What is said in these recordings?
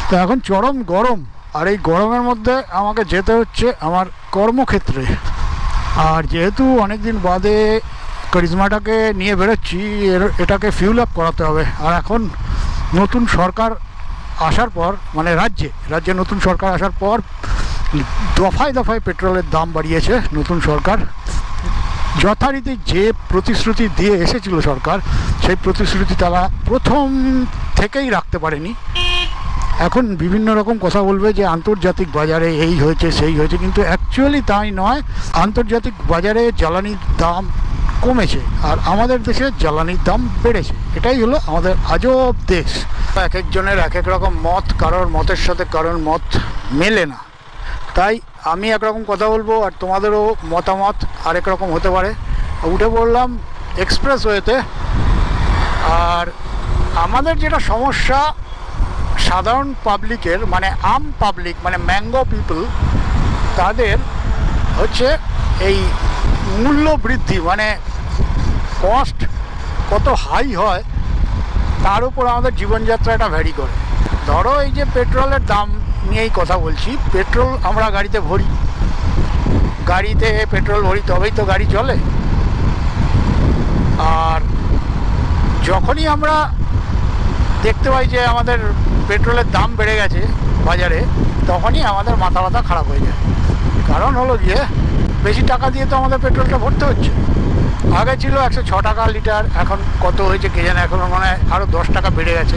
তো এখন চরম গরম, আর এই গরমের মধ্যে আমাকে যেতে হচ্ছে আমার কর্মক্ষেত্রে। আর যেহেতু অনেক দিন বাদে কারিজমাটাকে নিয়ে বেরোচ্ছি, এটাকে ফিউল আপ করাতে হবে। আর এখন নতুন সরকার আসার পর, মানে রাজ্যে নতুন সরকার আসার পর দফায় দফায় পেট্রোলের দাম বাড়িয়েছে নতুন সরকার। যথারীতি যে প্রতিশ্রুতি দিয়ে এসেছিল সরকার, সেই প্রতিশ্রুতি তারা প্রথম থেকেই রাখতে পারেনি। এখন বিভিন্ন রকম কথা বলবে যে আন্তর্জাতিক বাজারে এই হয়েছে সেই হয়েছে, কিন্তু অ্যাকচুয়ালি তাই নয়। আন্তর্জাতিক বাজারে জ্বালানির দাম কমেছে আর আমাদের দেশে জ্বালানির দাম বেড়েছে। এটাই হলো আমাদের আজব দেশ। এক একজনের এক এক রকম মত, কারোর মতের সাথে কারোর মত মেলে না। তাই আমি একরকম কথা বলবো আর তোমাদেরও মতামত আরেক রকম হতে পারে। উঠে পড়লাম এক্সপ্রেসওয়েতে। আর আমাদের যেটা সমস্যা, সাধারণ পাবলিকের, মানে পাবলিক, মানে ম্যাঙ্গো পিপল, তাদের হচ্ছে এই মূল্য বৃদ্ধি, মানে কস্ট কত হাই হয় তার উপর আমাদের জীবনযাত্রাটা ভ্যারি করে। ধরো এই যে পেট্রোলের দাম নিয়েই কথা বলছি। পেট্রোল আমরা গাড়িতে ভরি, গাড়িতে পেট্রোল ভরি তবেই তো গাড়ি চলে। আর যখনই আমরা দেখতে পাই যে আমাদের পেট্রোলের দাম বেড়ে গেছে বাজারে, তখনই আমাদের মাথা ব্যথা খারাপ হয়ে যায়। কারণ হলো গিয়ে বেশি টাকা দিয়ে তো আমাদের পেট্রোলটা ভরতে হচ্ছে। আগে ছিল 106 টাকা লিটার, এখন কত হয়েছে কে জানে, এখন মনে হয় আরও 10 টাকা বেড়ে গেছে।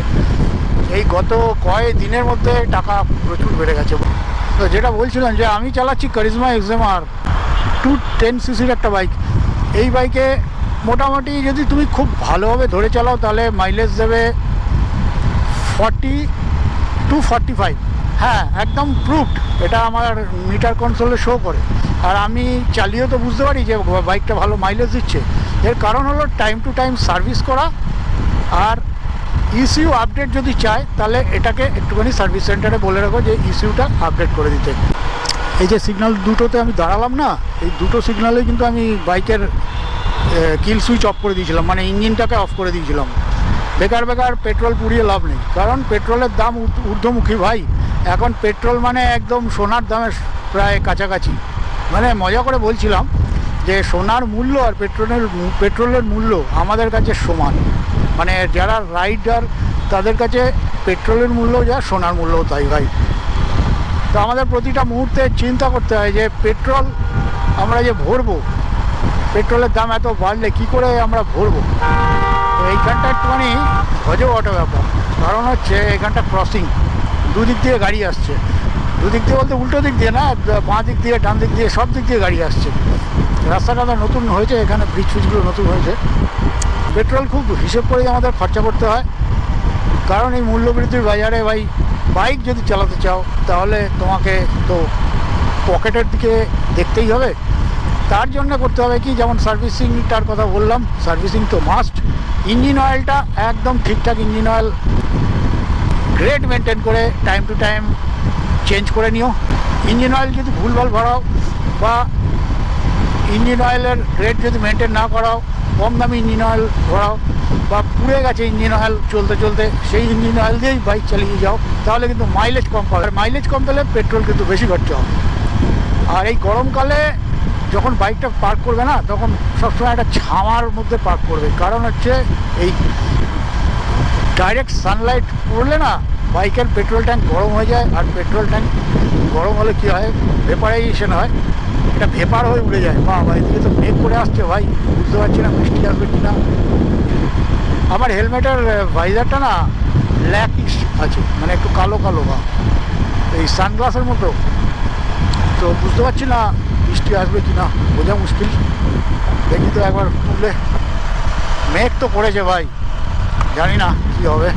এই গত কয়েক দিনের মধ্যে টাকা প্রচুর বেড়ে গেছে। তো যেটা বলছিলাম যে আমি চালাচ্ছি কারিজমা এক্সএমআর 210cc একটা বাইক। এই বাইকে মোটামুটি যদি তুমি খুব ভালোভাবে ধরে চালাও তাহলে মাইলেজ দেবে 40 to 45। হ্যাঁ, একদম প্রুভড, এটা আমার মিটার কনসোলে শো করে। আর আমি চালিয়েও তো বুঝতে পারি যে বাইকটা ভালো মাইলেজ দিচ্ছে। এর কারণ হলো টাইম টু টাইম সার্ভিস করা। আর ইসিউ আপডেট যদি চায় তাহলে এটাকে একটুখানি সার্ভিস সেন্টারে বলে রাখো যে ইসিউটা আপডেট করে দিতে। এই যে সিগন্যাল দুটোতে আমি দাঁড়ালাম না, এই দুটো সিগন্যালে কিন্তু আমি বাইকের কিল সুইচ অফ করে দিয়েছিলাম, মানে ইঞ্জিনটাকে অফ করে দিয়েছিলাম। বেকার পেট্রোল পুড়িয়ে লাভ নেই, কারণ পেট্রোলের দাম ঊর্ধ্বমুখী ভাই। এখন পেট্রোল মানে একদম সোনার দামের প্রায় কাছাকাছি। মানে মজা করে বলছিলাম যে সোনার মূল্য আর পেট্রোলের মূল্য আমাদের কাছে সমান। মানে যারা রাইডার তাদের কাছে পেট্রোলের মূল্য যা, সোনার মূল্যও তাই ভাই। তো আমাদের প্রতিটা মুহূর্তে চিন্তা করতে হয় যে পেট্রোল আমরা যে ভরবো, পেট্রোলের দাম এত বাড়লে কী করে আমরা ভরবো। তো এইখানটা একটুখানি অজবটা ব্যাপার। কারণ হচ্ছে এখানটা ক্রসিং, দুদিক দিয়ে গাড়ি আসছে। দুদিক দিয়ে বলতে উল্টো দিক দিয়ে না, বাঁ দিক দিয়ে ডান দিক দিয়ে সব দিক দিয়ে গাড়ি আসছে। রাস্তাটা তো নতুন হয়েছে, এখানে ব্রিজ ফ্রিজগুলো নতুন হয়েছে। পেট্রোল খুব হিসেব করেই আমাদের খরচা করতে হয়, কারণ এই মূল্যবৃদ্ধির বাজারে ভাই বাইক যদি চালাতে চাও তাহলে তোমাকে তো পকেটের দিকে দেখতেই হবে। তার জন্য করতে হবে কি, যেমন সার্ভিসিংটার কথা বললাম, সার্ভিসিং তো মাস্ট। ইঞ্জিন অয়েলটা একদম ঠিকঠাক ইঞ্জিন অয়েল গ্রেড মেনটেন করে টাইম টু টাইম চেঞ্জ করে নিও। ইঞ্জিন অয়েল যদি ভুলভাল ভরাও বা ইঞ্জিন অয়েলের গ্রেড যদি মেনটেন না করাও, কম দামি ইঞ্জিন অয়েল ভরাও বা পুড়ে গেছে ইঞ্জিন অয়েল চলতে চলতে, সেই ইঞ্জিন অয়েল দিয়েই বাইক চালিয়ে যাও, তাহলে কিন্তু মাইলেজ কম পাবে। আর মাইলেজ কম পেলে পেট্রোল কিন্তু বেশি খরচা হবে। আর এই গরমকালে যখন বাইকটা পার্ক করবে না, তখন সবসময় একটা ছামার মধ্যে পার্ক করবে। কারণ হচ্ছে এই ডাইরেক্ট সানলাইট পড়লে না বাইকের পেট্রোল ট্যাঙ্ক গরম হয়ে যায়। আর পেট্রোল ট্যাঙ্ক গরম হলে কী হয়, ভেপারাইজেশন হয়, এটা ভেপার হয়ে উড়ে যায়। বা এদিকে তো মেঘ করে আসছে ভাই, বুঝতে পারছি না বৃষ্টি আসবে কি না। আমার হেলমেটের ভাইজারটা না ব্ল্যাকিশ আছে, মানে একটু কালো কালো বা এই সানগ্লাসের মতো। তো বুঝতে পারছি না বৃষ্টি আসবে কি না, বোঝা মুশকিল। দেখি তো একবার তুললে। মেঘ তো পড়েছে ভাই, জানি না কী হবে।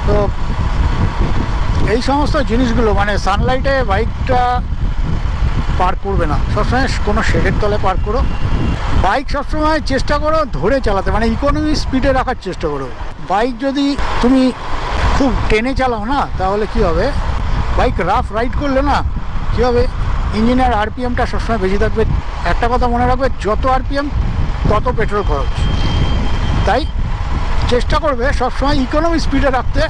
তো এই সমস্ত জিনিসগুলো, মানে সানলাইটে বাইকটা পার্ক করবে না, সবসময় কোনো শেডের তলে পার্ক করো। বাইক সবসময় চেষ্টা করো ধরে চালাতে, মানে ইকোনমি স্পিডে রাখার চেষ্টা করো। বাইক যদি তুমি খুব টেনে চালাও না, তাহলে কি হবে, বাইক রাফ রাইড করলে না কী হবে, ইঞ্জিনের আরপিএমটা সবসময় বেশি থাকবে। একটা কথা মনে রাখবে, যত আরপিএম তত পেট্রোল খরচ। তাই চেষ্টা করবে সবসময় ইকোনমি স্পিডে রাখতে,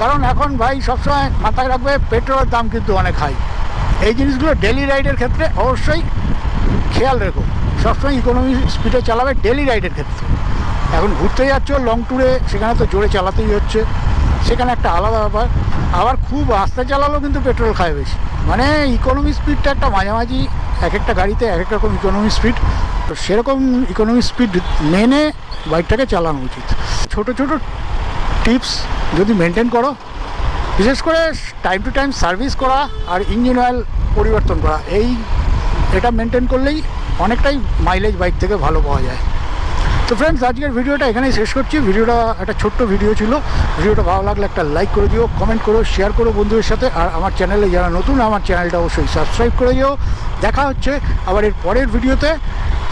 কারণ এখন ভাই সবসময় মাথায় রাখবে পেট্রোলের দাম কিন্তু অনেক হাই। এই জিনিসগুলো ডেলি রাইডের ক্ষেত্রে অবশ্যই খেয়াল রেখো, সবসময় ইকোনমি স্পিডে চালাবে ডেলি রাইডের ক্ষেত্রে। এখন ঘুরতে যাচ্ছ লং ট্যুরে, সেখানে তো জোরে চালাতেই হচ্ছে, সেখানে একটা আলাদা ব্যাপার। আবার খুব আস্তে চালালেও কিন্তু পেট্রোল খায় বেশি। মানে ইকোনমি স্পিডটা একটা মাঝামাঝি, এক একটা গাড়িতে এক এক রকম ইকোনমি স্পিড, তো সেরকম ইকোনমি স্পিড মেনে বাইকটাকে চালানো উচিত। ছোট ছোট টিপস যদি মেনটেন করো, বিশেষ করে টাইম টু টাইম সার্ভিস করা আর ইঞ্জিন অয়েল পরিবর্তন করা, এটা মেনটেন করলেই অনেকটাই মাইলেজ বাইক থেকে ভালো পাওয়া যায়। তো ফ্রেন্ডস, আজকের ভিডিওটা এখানেই শেষ করছি। ভিডিওটা একটা ছোট্ট ভিডিও ছিল। ভিডিওটা ভালো লাগলে একটা লাইক করে দিও, কমেন্ট করো, শেয়ার করো বন্ধুদের সাথে। আর আমার চ্যানেলে যারা নতুন, আমার চ্যানেলটা অবশ্যই সাবস্ক্রাইব করে দিও। দেখা হচ্ছে আবার এর পরের ভিডিওতে।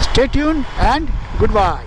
Stay tune and good bye.